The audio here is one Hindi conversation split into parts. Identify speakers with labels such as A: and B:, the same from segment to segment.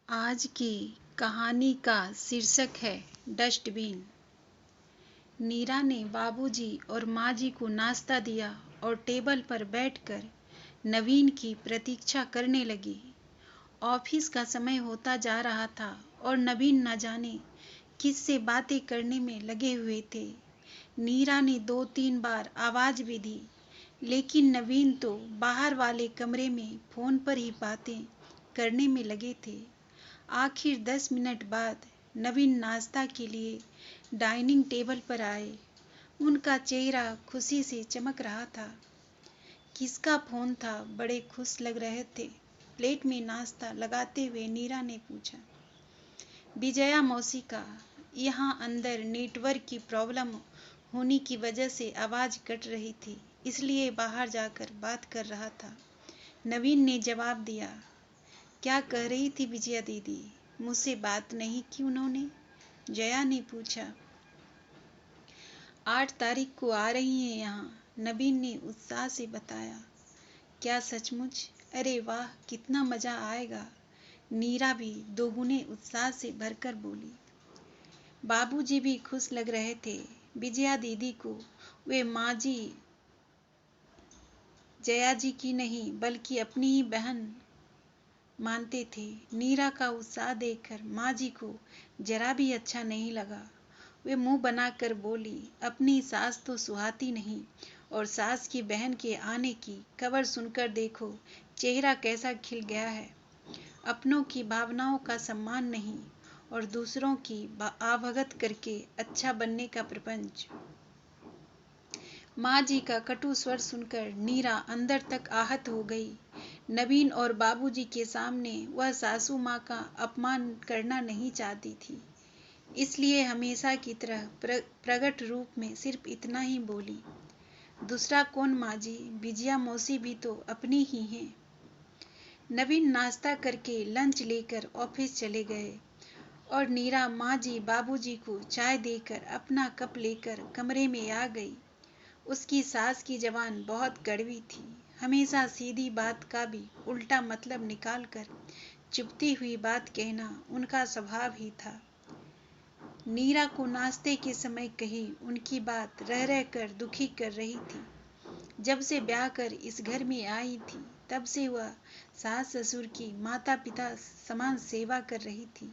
A: आज की कहानी का शीर्षक है डस्टबिन। नीरा ने बाबूजी और माँ जी को नाश्ता दिया और टेबल पर बैठकर नवीन की प्रतीक्षा करने लगी। ऑफिस का समय होता जा रहा था और नवीन न जाने किससे बातें करने में लगे हुए थे। नीरा ने 2-3 बार आवाज़ भी दी, लेकिन नवीन तो बाहर वाले कमरे में फ़ोन पर ही बातें करने में लगे थे। आखिर 10 मिनट बाद नवीन नाश्ता के लिए डाइनिंग टेबल पर आए। उनका चेहरा खुशी से चमक रहा था। किसका फ़ोन था? बड़े खुश लग रहे थे। प्लेट में नाश्ता लगाते हुए नीरा ने पूछा। विजया मौसी का। यहाँ अंदर नेटवर्क की प्रॉब्लम होने की वजह से आवाज़ कट रही थी, इसलिए बाहर जाकर बात कर रहा था, नवीन ने जवाब दिया। क्या कह रही थी विजया दीदी? मुझसे बात नहीं की उन्होंने? जया ने पूछा। 8 तारीख को आ रही हैं यहाँ, नवीन ने उत्साह से बताया। क्या सचमुच? अरे वाह, कितना मज़ा आएगा। नीरा भी दोगुने उत्साह से भरकर बोली। बाबूजी भी खुश लग रहे थे। विजया दीदी को वे माँ जी जया जी की नहीं बल्कि अपनी ही बहन मानते थे। नीरा का उत्साह देखकर माँ जी को जरा भी अच्छा नहीं लगा। वे मुंह बनाकर बोली, अपनी सास तो सुहाती नहीं, और सास की बहन के आने की खबर सुनकर देखो चेहरा कैसा खिल गया है। अपनों की भावनाओं का सम्मान नहीं और दूसरों की आवभगत करके अच्छा बनने का प्रपंच। माँ जी का कटु स्वर सुनकर नीरा अंदर तक आहत हो गई। नवीन और बाबूजी के सामने वह सासू माँ का अपमान करना नहीं चाहती थी, इसलिए हमेशा की तरह प्रकट रूप में सिर्फ इतना ही बोली। दूसरा कौन माँ जी? विजया मौसी भी तो अपनी ही हैं। नवीन नाश्ता करके लंच लेकर ऑफिस चले गए और नीरा माँ जी बाबूजी को चाय देकर अपना कप लेकर कमरे में आ गई। उसकी सास की जबान बहुत कड़वी थी। हमेशा सीधी बात का भी उल्टा मतलब निकालकर चुभती हुई बात कहना उनका स्वभाव ही था। नीरा को नाश्ते के समय कही उनकी बात रह रह कर दुखी कर रही थी। जब से ब्याह कर इस घर में आई थी, तब से वह सास ससुर की माता पिता समान सेवा कर रही थी,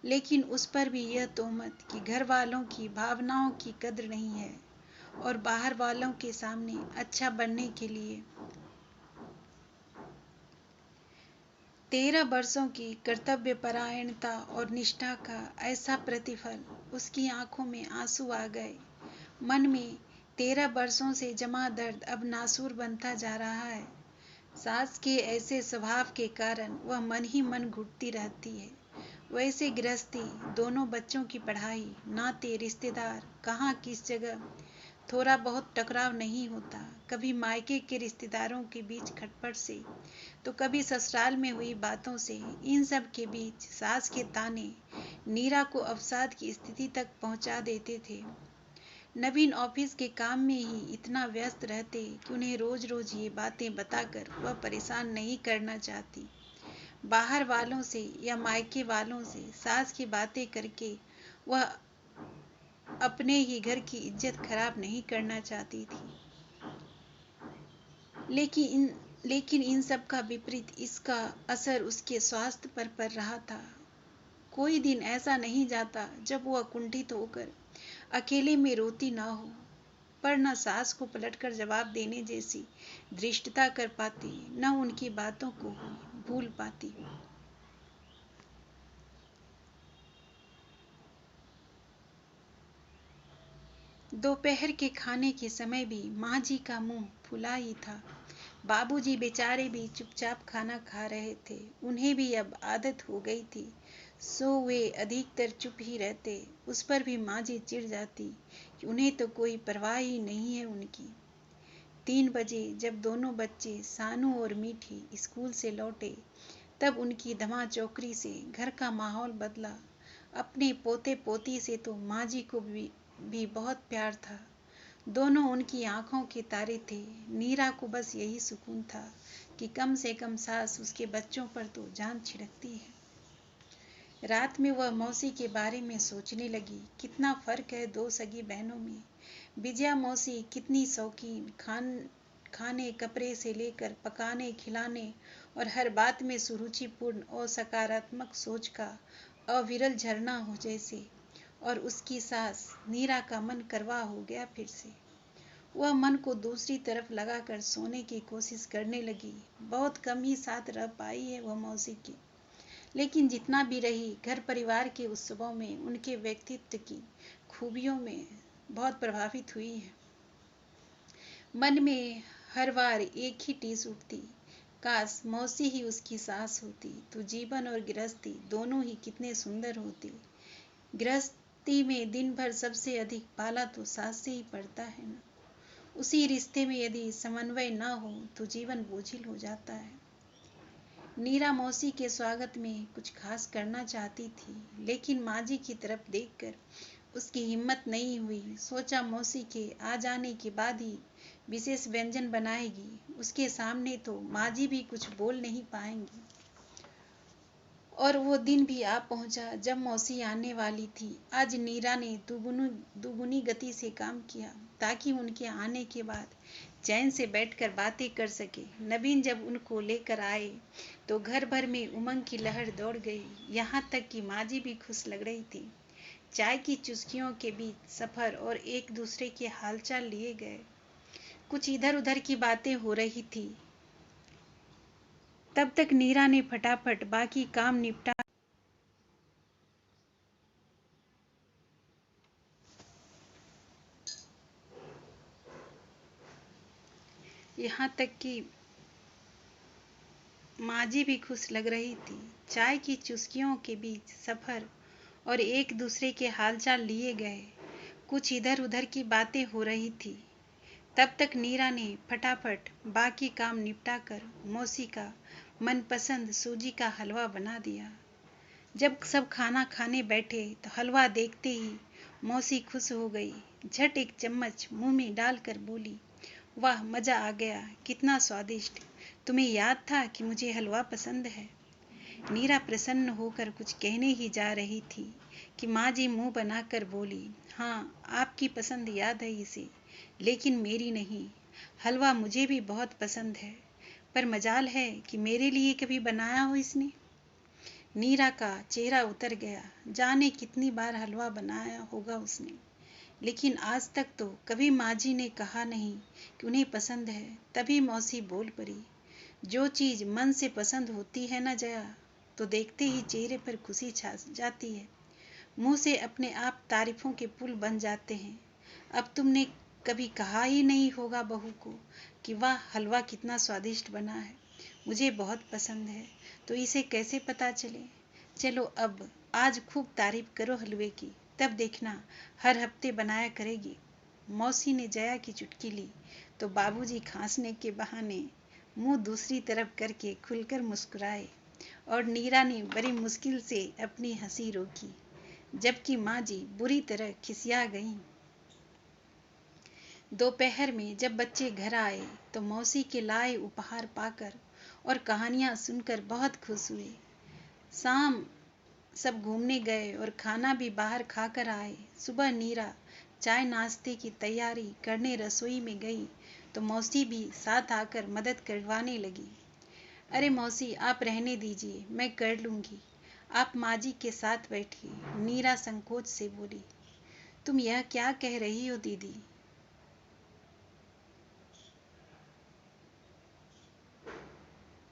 A: लेकिन उस पर भी यह तोहमत कि घर वालों की भावनाओं की कद्र नहीं है और बाहर वालों के सामने अच्छा बनने के लिए 13 वर्षों की कर्तव्यपरायणता और निष्ठा का ऐसा प्रतिफल। उसकी आंखों में आंसू आ गए। मन में 13 वर्षों से जमा दर्द अब नासूर बनता जा रहा है। सास के ऐसे स्वभाव के कारण वह मन ही मन घुटती रहती है। वैसे गृहस्थी, दोनों बच्चों की पढ़ाई, नाते रिश्तेदार, कहाँ किस जगह थोड़ा बहुत टकराव नहीं होता। कभी मायके के रिश्तेदारों के बीच खटपट से, तो कभी ससुराल में हुई बातों से। इन सब के बीच सास के ताने नीरा को अवसाद की स्थिति तक पहुंचा देते थे। नवीन ऑफिस के काम में ही इतना व्यस्त रहते कि उन्हें रोज रोज ये बातें बताकर वह परेशान नहीं करना चाहती। बाहर वालों से या मायके वालों से सास की बातें करके वह अपने ही घर की इज्जत खराब नहीं करना चाहती थी। लेकिन इन सब का विपरीत इसका असर उसके स्वास्थ्य पर पड़ रहा था। कोई दिन ऐसा नहीं जाता जब वह कुंठित होकर अकेले में रोती ना हो, पर न सास को पलटकर जवाब देने जैसी धृष्टता कर पाती, न उनकी बातों को भूल पाती। दोपहर के खाने के समय भी माँ जी का मुंह फुला ही था। बाबूजी बेचारे भी चुपचाप खाना खा रहे थे। उन्हें भी अब आदत हो गई थी, सो वे अधिकतर चुप ही रहते। उस पर भी माँ जी चिढ़ जाती कि उन्हें तो कोई परवाह ही नहीं है उनकी। 3 बजे जब दोनों बच्चे सानू और मीठी स्कूल से लौटे, तब उनकी धमा चौकरी से घर का माहौल बदला। अपने पोते पोती से तो माँ जी को भी बहुत प्यार था। दोनों उनकी आंखों के तारे थे। नीरा को बस यही सुकून था कि कम से कम सास उसके बच्चों पर तो जान छिड़कती है। रात में वह मौसी के बारे में सोचने लगी। कितना फर्क है दो सगी बहनों में। विजया मौसी कितनी शौकीन, खाने कपड़े से लेकर पकाने खिलाने और हर बात में सुरुचिपूर्ण और सकारात्मक सोच का अविरल झरना हो जैसे। और उसकी सास नीरा का मन करवा हो गया फिर से। वह मन को दूसरी तरफ लगाकर सोने की कोशिश करने लगी। बहुत कम ही साथ रह पाई है वह मौसी की, लेकिन जितना भी रही घर परिवार के उत्सवों में उनके व्यक्तित्व की खूबियों में बहुत प्रभावित हुई है। मन में हर बार एक ही टीस उठती, काश मौसी ही उसकी सास होती तो जीवन और गृहस्थी दोनों ही कितने सुंदर होती। गृहस्थी में दिन भर सबसे अधिक पाला तो सास से ही पड़ता है ना। उसी रिश्ते में यदि समन्वय न हो तो जीवन बोझिल हो जाता है। नीरा मौसी के स्वागत में कुछ खास करना चाहती थी, लेकिन माँ जी की तरफ देखकर उसकी हिम्मत नहीं हुई। सोचा मौसी के आ जाने के बाद ही विशेष व्यंजन बनाएगी। उसके सामने तो माँ जी भी कुछ बोल नहीं पाएंगी। और वो दिन भी आ पहुंचा जब मौसी आने वाली थी। आज नीरा ने दुगुनी गति से काम किया ताकि उनके आने के बाद चैन से बैठकर बातें कर सके। नवीन जब उनको लेकर आए तो घर भर में उमंग की लहर दौड़ गई। यहाँ तक कि माँ जी भी खुश लग रही थी। चाय की चुस्कियों के बीच सफर और एक दूसरे के हालचाल लिए गए। कुछ इधर उधर की बातें हो रही थी। तब तक नीरा ने फटाफट बाकी काम निपटा। यहाँ तक कि माँ जी भी खुश लग रही थी। चाय की चुस्कियों के बीच सफर और एक दूसरे के हालचाल लिए गए। कुछ इधर उधर की बातें हो रही थी। तब तक नीरा ने फटाफट बाकी काम निपटाकर मौसी का मनपसंद सूजी का हलवा बना दिया। जब सब खाना खाने बैठे तो हलवा देखते ही मौसी खुश हो गई। झट एक चम्मच मुंह में डालकर बोली, वाह मजा आ गया, कितना स्वादिष्ट। तुम्हें याद था कि मुझे हलवा पसंद है। नीरा प्रसन्न होकर कुछ कहने ही जा रही थी कि माँ जी मुंह बनाकर बोली, हाँ आपकी पसंद याद है इसे, लेकिन मेरी नहीं। हलवा मुझे भी बहुत पसंद है, पर मजाल है कि मेरे लिए कभी बनाया हो इसने। नीरा का चेहरा उतर गया। जाने कितनी बार हलवा बनाया होगा उसने, लेकिन आज तक तो कभी माँ जी ने कहा नहीं कि उन्हें पसंद है। तभी मौसी बोल पड़ी, जो चीज़ मन से पसंद होती है ना जया, तो देखते ही चेहरे पर खुशी छा जाती है। मुंह से अपने आप तारीफों के पुल बन जाते हैं। अब तुमने कभी कहा ही नहीं होगा बहू को कि वाह हलवा कितना स्वादिष्ट बना है, मुझे बहुत पसंद है, तो इसे कैसे पता चले। चलो अब आज खूब तारीफ करो हलवे की, तब देखना हर हफ्ते बनाया करेगी। मौसी ने जया की चुटकी ली तो बाबूजी खांसने के बहाने मुंह दूसरी तरफ करके खुलकर मुस्कुराए और नीरा ने बड़ी मुश्किल से अपनी हंसी रोकी, जबकि माँ जी बुरी तरह खिसिया गईं। दोपहर में जब बच्चे घर आए तो मौसी के लाए उपहार पाकर और कहानियां सुनकर बहुत खुश हुए। शाम सब घूमने गए और खाना भी बाहर खाकर आए। सुबह नीरा चाय नाश्ते की तैयारी करने रसोई में गई तो मौसी भी साथ आकर मदद करवाने लगी। अरे मौसी आप रहने दीजिए, मैं कर लूँगी, आप माँ जी के साथ बैठिए, नीरा संकोच से बोली। तुम यह क्या कह रही हो दीदी?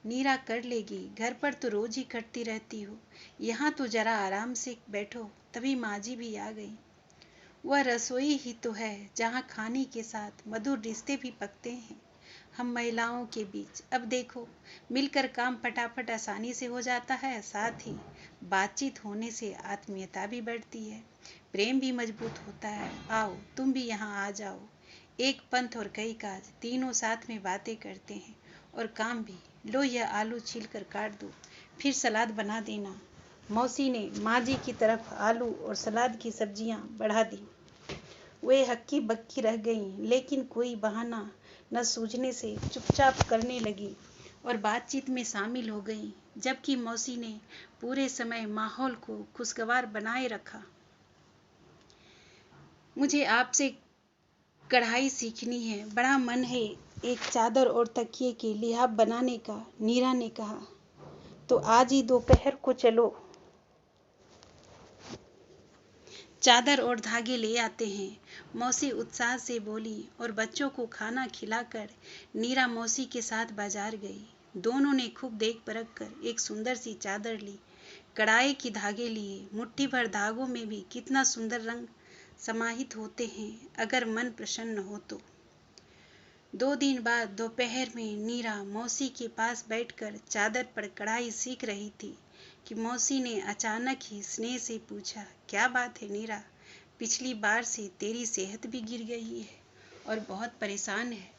A: नीरा कर लेगी, घर पर तो रोज ही करती रहती हो, यहाँ तो जरा आराम से बैठो। तभी माँ जी भी आ गई। वह रसोई ही तो है जहाँ खाने के साथ मधुर रिश्ते भी पकते हैं हम महिलाओं के बीच। अब देखो मिलकर काम फटाफट आसानी से हो जाता है, साथ ही बातचीत होने से आत्मीयता भी बढ़ती है, प्रेम भी मजबूत होता है। आओ तुम भी यहाँ आ जाओ, एक पंथ और कई काज, तीनों साथ में बातें करते हैं और काम भी। लो यह आलू छील कर काट दो, फिर सलाद बना देना। मौसी ने माँ जी की तरफ आलू और सलाद की सब्जियाँ बढ़ा दी। वे हक्की बक्की रह गईं, लेकिन कोई बहाना न सूझने से चुपचाप करने लगी और बातचीत में शामिल हो गई, जबकि मौसी ने पूरे समय माहौल को खुशगवार बनाए रखा। मुझे आपसे कढ़ाई सीखनी है, बड़ा मन है एक चादर और तकिए के लिहाफ बनाने का, नीरा ने कहा। तो आज ही दोपहर को चलो, चादर और धागे ले आते हैं, मौसी उत्साह से बोली। और बच्चों को खाना खिलाकर नीरा मौसी के साथ बाजार गई। दोनों ने खूब देख परख कर एक सुंदर सी चादर ली, कढ़ाई की धागे लिए। मुट्ठी भर धागों में भी कितना सुंदर रंग समाहित होते हैं अगर मन प्रसन्न हो तो। 2 दिन बाद दोपहर में नीरा मौसी के पास बैठकर चादर पर कढ़ाई सीख रही थी कि मौसी ने अचानक ही स्नेह से पूछा, क्या बात है नीरा, पिछली बार से तेरी सेहत भी गिर गई है और बहुत परेशान है,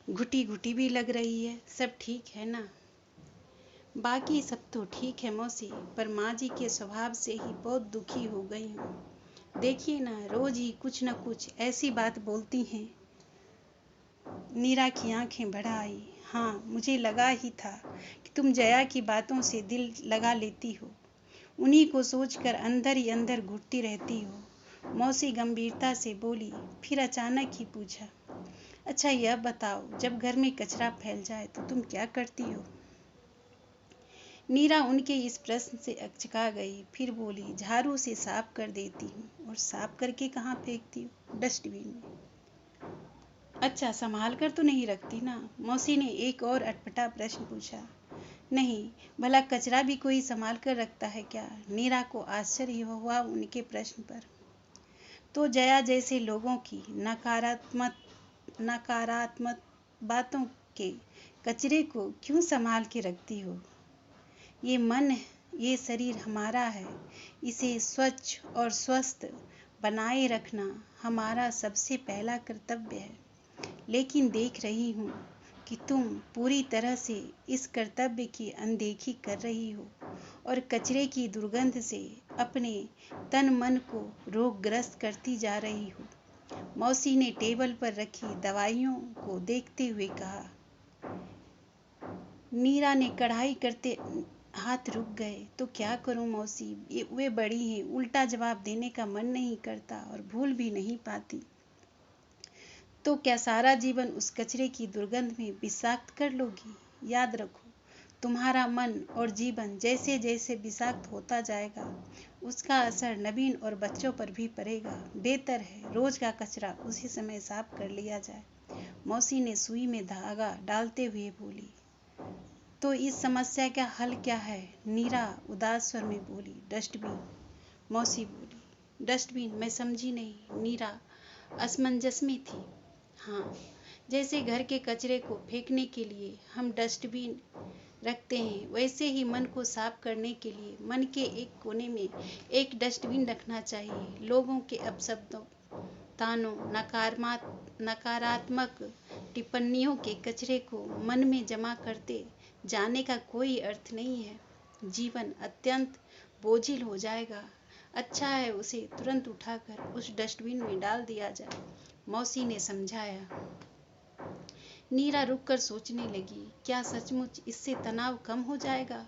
A: घुटी घुटी भी लग रही है, सब ठीक है ना? बाकी सब तो ठीक है मौसी, पर माँ जी के स्वभाव से ही बहुत दुखी हो गई हूँ। देखिए ना, रोज ही कुछ न कुछ ऐसी बात बोलती हैं। नीरा की आंखें भर आई। हाँ, मुझे लगा ही था कि तुम जया की बातों से दिल लगा लेती हो, उन्हीं को सोचकर अंदर ही अंदर घुटती रहती हो। मौसी गंभीरता से बोली, फिर अचानक ही पूछा, अच्छा यह बताओ, जब घर में कचरा फैल जाए तो तुम क्या करती हो? नीरा उनके इस प्रश्न से अचका गई, फिर बोली, झाड़ू से साफ कर देती हूँ। और साफ करके कहाँ फेंकती हो? डस्टबिन में। अच्छा, संभाल कर तो नहीं रखती ना? मौसी ने एक और अटपटा प्रश्न पूछा। नहीं, भला कचरा भी कोई संभाल कर रखता है क्या? नीरा को आश्चर्य हुआ उनके प्रश्न पर। तो जया जैसे लोगों की नकारात्मक बातों के कचरे को क्यों संभाल के रखती हो? ये मन, ये शरीर हमारा है, इसे स्वच्छ और स्वस्थ बनाए रखना हमारा सबसे पहला कर्तव्य है। लेकिन देख रही हूँ कि तुम पूरी तरह से इस कर्तव्य की अनदेखी कर रही हो और कचरे की दुर्गंध से अपने तन मन को रोगग्रस्त करती जा रही हो। मौसी ने टेबल पर रखी दवाइयों को देखते हुए कहा। नीरा ने कढ़ाई करते हाथ रुक गए। तो क्या करूं मौसी, वे बड़ी हैं, उल्टा जवाब देने का मन नहीं करता और भूल भी नहीं पाती। तो क्या सारा जीवन उस कचरे की दुर्गंध में विषाक्त कर लोगी? याद रखो, तुम्हारा मन और जीवन जैसे जैसे विषाक्त होता जाएगा, उसका असर नवीन और बच्चों पर भी पड़ेगा। बेहतर है रोज का कचरा उसी समय साफ कर लिया जाए। मौसी ने सुई में धागा डालते हुए बोली। तो इस समस्या का हल क्या है? नीरा उदास स्वर में बोली, डस्टबिन। मौसी बोली, डस्टबिन? मैं समझी नहीं। नीरा असमंजस में थी। हाँ, जैसे घर के कचरे को फेंकने के लिए हम डस्टबिन रखते हैं, वैसे ही मन को साफ करने के लिए मन के एक कोने में एक डस्टबिन रखना चाहिए। लोगों के अपशब्दों, तानों, नकारात्मक टिप्पणियों के कचरे को मन में जमा करते जाने का कोई अर्थ नहीं है। जीवन अत्यंत बोझिल हो जाएगा। अच्छा है उसे तुरंत उठाकर उस डस्टबिन में डाल दिया जाए, मौसी ने समझाया। नीरा रुककर सोचने लगी, क्या सचमुच इससे तनाव कम हो जाएगा?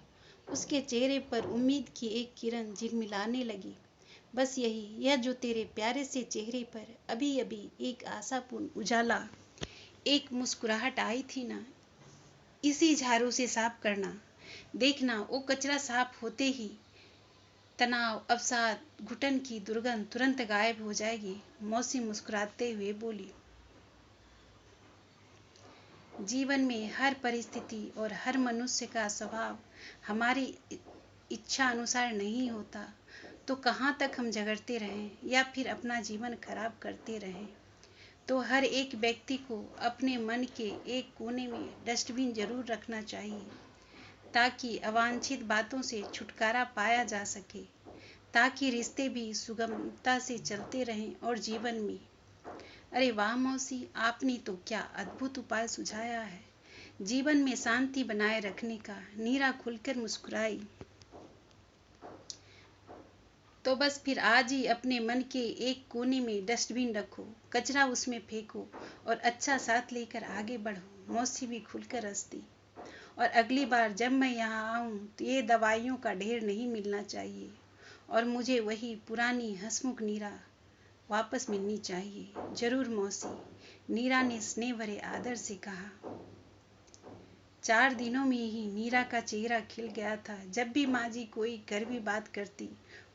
A: उसके चेहरे पर उम्मीद की एक किरण झिलमिलाने लगी। बस यही, यह जो तेरे प्यारे से चेहरे पर अभी अभी एक आशापूर्ण उजाला, एक मुस्कुराहट आई थी ना, इसी झाड़ू से साफ करना। देखना, वो कचरा साफ होते ही तनाव, अवसाद, घुटन की दुर्गंध तुरंत गायब हो जाएगी। मौसी मुस्कुराते हुए बोली। जीवन में हर परिस्थिति और हर मनुष्य का स्वभाव हमारी इच्छा अनुसार नहीं होता, तो कहाँ तक हम झगड़ते रहें या फिर अपना जीवन खराब करते रहें। तो हर एक व्यक्ति को अपने मन के एक कोने में डस्टबिन जरूर रखना चाहिए, ताकि अवांछित बातों से छुटकारा पाया जा सके, ताकि रिश्ते भी सुगमता से चलते रहें और जीवन में। अरे वाह मौसी, आपने तो क्या अद्भुत उपाय सुझाया है जीवन में शांति बनाए रखने का। नीरा खुलकर मुस्कुराई। तो बस फिर आज ही अपने मन के एक कोने में डस्टबिन रखो, कचरा उसमें फेंको और अच्छा साथ लेकर आगे बढ़ो। मौसी भी खुलकर हंसती। और अगली बार जब मैं यहाँ आऊँ तो ये दवाइयों का ढेर नहीं मिलना चाहिए और मुझे वही पुरानी हंसमुख नीरा वापस मिलनी चाहिए। जरूर मौसी, नीरा ने स्नेह भरे आदर से कहा। 4 दिनों में ही नीरा का चेहरा खिल गया था। जब भी माँ जी कोई कड़वी बात करती,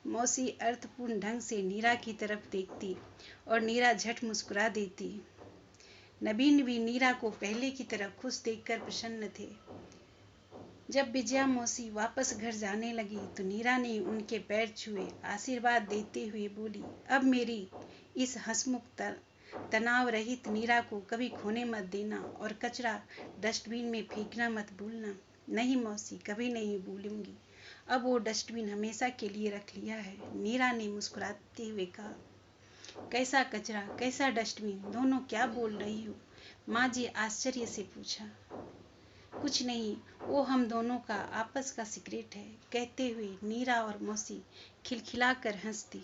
A: मौसी अर्थपूर्ण ढंग से नीरा की तरफ देखती और नीरा झट मुस्कुरा देती। नबीन भी नीरा को पहले की तरह खुश देखकर प्रसन्न थे। जब विजया मौसी वापस घर जाने लगी तो नीरा ने उनके पैर छुए आशीर्वाद देते हुए बोली, अब मेरी इस हंसमुख तनाव रहित नीरा को कभी खोने मत देना और कचरा डस्टबिन में फेंकना मत भूलना। नहीं मौसी, कभी नहीं भूलूंगी। अब वो डस्टबिन हमेशा के लिए रख लिया है, नीरा ने मुस्कुराते हुए कहा। कैसा कचरा, कैसा डस्टबिन, दोनों क्या बोल रही हो? माँ जी आश्चर्य से पूछा। कुछ नहीं, वो हम दोनों का आपस का सीक्रेट है, कहते हुए नीरा और मौसी खिलखिलाकर हंसती।